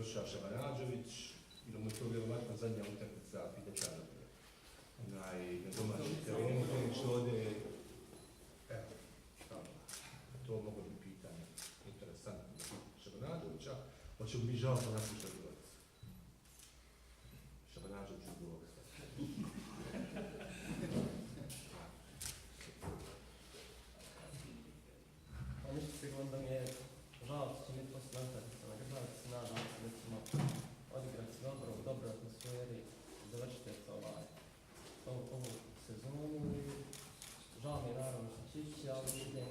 završava Šabanađević, idemo to vjerovatno zadnja utakmica Fidečana. Na domaći terenu, što ovdje, evo, to mogu biti pitanje interesantno Šabanađevića, pa će mi žao da napušta Bilovac. Šabanađević u Bilovac. Pa ništa sigurno da mi je žao što će mi poslije nastaviti na Grbac, nadam se da ćemo odigrati dobro, u dobroj atmosferi, završiti ovu sezonu i žao mi je naravno što će ići, ali idem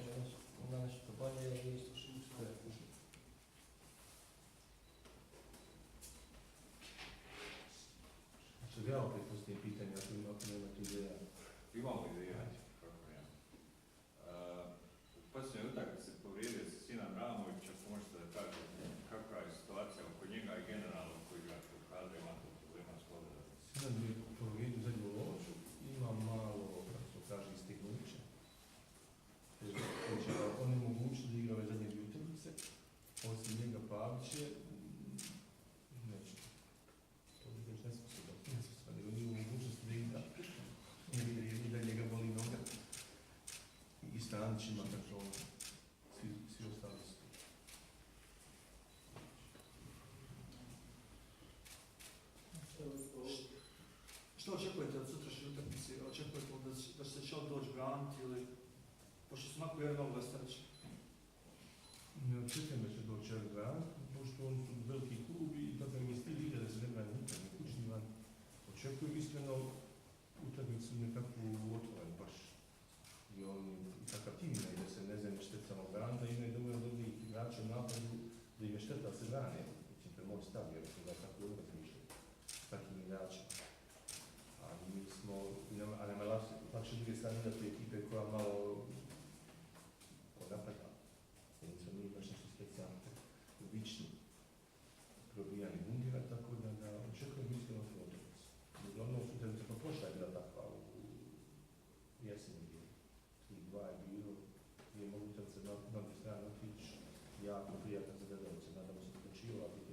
na nešto bolje i Znači, ja opet postoji pitanje, ako nemate ideja. Imamo ideja, kako ja. U posljednjoj utakmici se povrijedio se Sinan Ramović, ako možete da kažete kakva je situacija oko njega i generalno koji igrač u kadru ima to problema s podredom. Sinan je povrijedio zadnju ložu, ima malo, kako se kaže, istegnuće. Znači, on je mogućno da igra ove zadnje dvije utakmice, osim njega Pavić je, neće. To je već nesposoban, jer on nije u mogućnosti da igra, jer da njega boli noga. I Stanić ima kontrolu, svi ostali su. Što očekujete od sutrašnje utakmice? Očekujete da će će on doći braniti ili pošto su makro jedan ovog Lestarića? Ne očekujem da će doći jedan braniti, pošto oni su veliki klub i tako im je stil igra da se ne brani nikad, ne kućni van. Očekujem iskreno utakmicu nekakvu otvoren baš. I on takav tim imaju da se ne znam štetama brani, da imaju dovoljno dobrih igrača u napadu, da im je šteta da se brane. Mislim, to je moj stav, jer sam da tako uvijek razmišljati s takvim igračima. Ali mi smo, a nema lakše druge strane da te ekipe koja malo napada. Jer smo mi baš nešto specijalno obični probijani bundira, tako da očekujem iskreno tu utakmicu. Uglavnom su utakmica pa prošla je bila takva u jeseni bilo. 3-2 je bilo, nije mogu utakmica na dvije strane otići, jako prijatno za gledalce, nadamo se da će i ova biti